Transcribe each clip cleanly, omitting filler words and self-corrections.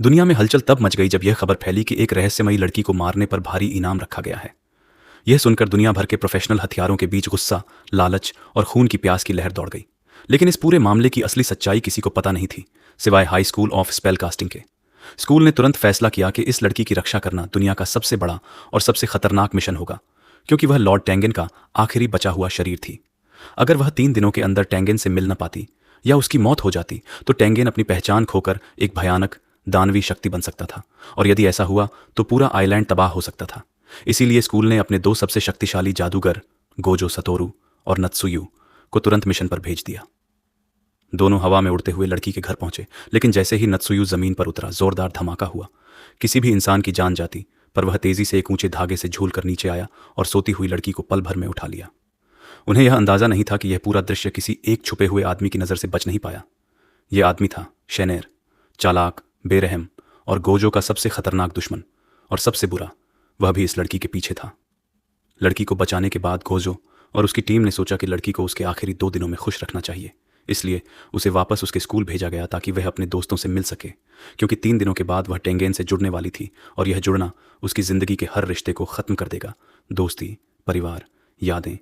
दुनिया में हलचल तब मच गई जब यह खबर फैली कि एक रहस्यमयी लड़की को मारने पर भारी इनाम रखा गया है। यह सुनकर दुनिया भर के प्रोफेशनल हथियारों के बीच गुस्सा, लालच और खून की प्यास की लहर दौड़ गई। लेकिन इस पूरे मामले की असली सच्चाई किसी को पता नहीं थी, सिवाय high school of spell casting के। स्कूल ने तुरंत फैसला किया कि इस लड़की की रक्षा करना दुनिया का सबसे बड़ा और सबसे खतरनाक मिशन होगा, क्योंकि वह लॉर्ड टेंगन का आखिरी बचा हुआ शरीर थी। अगर वह 3 दिनों के अंदर टेंगन से मिल न पाती या उसकी मौत हो जाती तो टेंगन अपनी पहचान खोकर एक भयानक दानवी शक्ति बन सकता था, और यदि ऐसा हुआ तो पूरा आइलैंड तबाह हो सकता था। इसीलिए स्कूल ने अपने 2 सबसे शक्तिशाली जादूगर गोजो सतोरू और नत्सुयु को तुरंत मिशन पर भेज दिया। दोनों हवा में उड़ते हुए लड़की के घर पहुंचे, लेकिन जैसे ही नत्सुयु जमीन पर उतरा, जोरदार धमाका हुआ। किसी भी इंसान की जान जाती, पर वह तेजी से एक ऊंचे धागे से झूलकर नीचे आया और सोती हुई लड़की को पल भर में उठा लिया। उन्हें यह अंदाजा नहीं था कि यह पूरा दृश्य किसी एक छुपे हुए आदमी की नजर से बच नहीं पाया। यह आदमी था शेनेर, चालाक, बेरहम और गोजो का सबसे खतरनाक दुश्मन। और सबसे बुरा, वह भी इस लड़की के पीछे था। लड़की को बचाने के बाद गोजो और उसकी टीम ने सोचा कि लड़की को उसके आखिरी 2 दिनों में खुश रखना चाहिए। इसलिए उसे वापस उसके स्कूल भेजा गया ताकि वह अपने दोस्तों से मिल सके, क्योंकि 3 दिनों के बाद वह टेंगेन से जुड़ने वाली थी और यह जुड़ना उसकी जिंदगी के हर रिश्ते को खत्म कर देगा। दोस्ती, परिवार, यादें,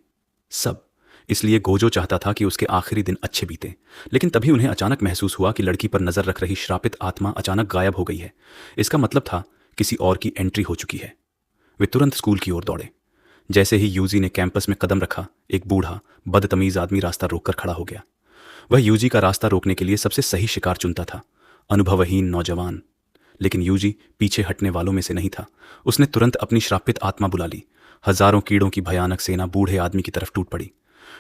सब। इसलिए गोजो चाहता था कि उसके आखिरी दिन अच्छे बीते। लेकिन तभी उन्हें अचानक महसूस हुआ कि लड़की पर नजर रख रही श्रापित आत्मा अचानक गायब हो गई है। इसका मतलब था किसी और की एंट्री हो चुकी है। वे तुरंत स्कूल की ओर दौड़े। जैसे ही यूजी ने कैंपस में कदम रखा, एक बूढ़ा बदतमीज आदमी रास्ता रोककर खड़ा हो गया। वह यूजी का रास्ता रोकने के लिए सबसे सही शिकार चुनता था, अनुभवहीन नौजवान। लेकिन यूजी पीछे हटने वालों में से नहीं था। उसने तुरंत अपनी श्रापित आत्मा बुला ली। हजारों कीड़ों की भयानक सेना बूढ़े आदमी की तरफ टूट पड़ी।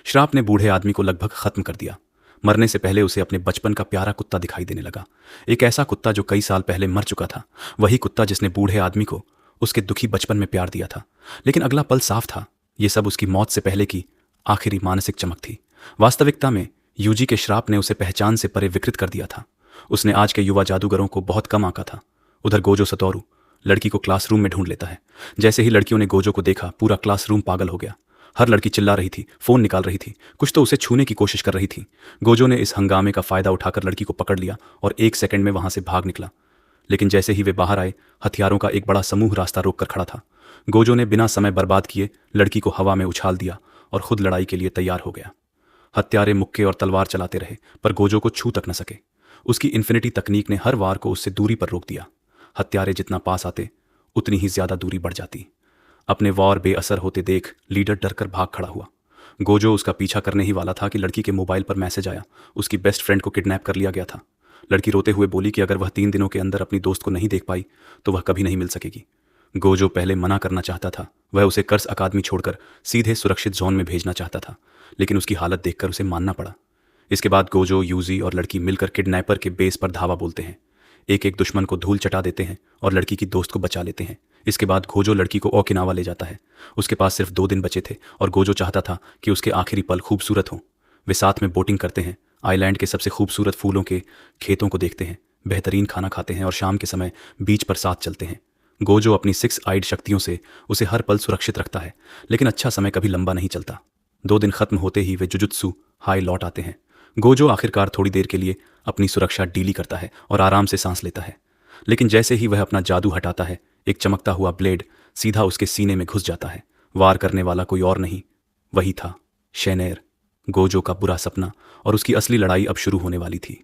श्राप ने बूढ़े आदमी को लगभग खत्म कर दिया। मरने से पहले उसे अपने बचपन का प्यारा कुत्ता दिखाई देने लगा, एक ऐसा कुत्ता जो कई साल पहले मर चुका था। वही कुत्ता जिसने बूढ़े आदमी को उसके दुखी बचपन में प्यार दिया था। लेकिन अगला पल साफ था, ये सब उसकी मौत से पहले की आखिरी मानसिक चमक थी। वास्तविकता में यूजी के श्राप ने उसे पहचान से परे विकृत कर दिया था। उसने आज के युवा जादूगरों को बहुत कम आंका था। उधर गोजो सतोरू लड़की को क्लासरूम में ढूंढ लेता है। जैसे ही लड़कियों ने गोजो को देखा, पूरा क्लासरूम पागल हो गया। हर लड़की चिल्ला रही थी, फोन निकाल रही थी, कुछ तो उसे छूने की कोशिश कर रही थी। गोजो ने इस हंगामे का फायदा उठाकर लड़की को पकड़ लिया और 1 सेकंड में वहां से भाग निकला। लेकिन जैसे ही वे बाहर आए, हथियारों का एक बड़ा समूह रास्ता रोककर खड़ा था। गोजो ने बिना समय बर्बाद किए लड़की को हवा में उछाल दिया और खुद लड़ाई के लिए तैयार हो गया। हत्यारे मुक्के और तलवार चलाते रहे, पर गोजो को छू तक न सके। उसकी इन्फिनिटी तकनीक ने हर वार को उससे दूरी पर रोक दिया। हत्यारे जितना पास आते, उतनी ही ज्यादा दूरी बढ़ जाती। अपने वार बेअसर होते देख लीडर डरकर भाग खड़ा हुआ। गोजो उसका पीछा करने ही वाला था कि लड़की के मोबाइल पर मैसेज आया, उसकी बेस्ट फ्रेंड को किडनैप कर लिया गया था। लड़की रोते हुए बोली कि अगर वह 3 दिनों के अंदर अपनी दोस्त को नहीं देख पाई तो वह कभी नहीं मिल सकेगी। गोजो पहले मना करना चाहता था, वह उसे कर्स अकादमी छोड़कर सीधे सुरक्षित जोन में भेजना चाहता था, लेकिन उसकी हालत देखकर उसे मानना पड़ा। इसके बाद गोजो, यूजी और लड़की मिलकर किडनैपर के बेस पर धावा बोलते हैं। एक एक दुश्मन को धूल चटा देते हैं और लड़की की दोस्त को बचा लेते हैं। इसके बाद गोजो लड़की को ओकिनावा ले जाता है। उसके पास सिर्फ 2 दिन बचे थे और गोजो चाहता था कि उसके आखिरी पल खूबसूरत हों। वे साथ में बोटिंग करते हैं, आइलैंड के सबसे खूबसूरत फूलों के खेतों को देखते हैं, बेहतरीन खाना खाते हैं और शाम के समय बीच पर साथ चलते हैं। गोजो अपनी 6 आइड शक्तियों से उसे हर पल सुरक्षित रखता है, लेकिन अच्छा समय कभी लंबा नहीं चलता। 2 दिन खत्म होते ही वे जुजुत्सु हाई लौट आते हैं। गोजो आखिरकार थोड़ी देर के लिए अपनी सुरक्षा डीली करता है और आराम से सांस लेता है। लेकिन जैसे ही वह अपना जादू हटाता है, एक चमकता हुआ ब्लेड सीधा उसके सीने में घुस जाता है। वार करने वाला कोई और नहीं, वही था शेनेर। गोजो का बुरा सपना और उसकी असली लड़ाई अब शुरू होने वाली थी।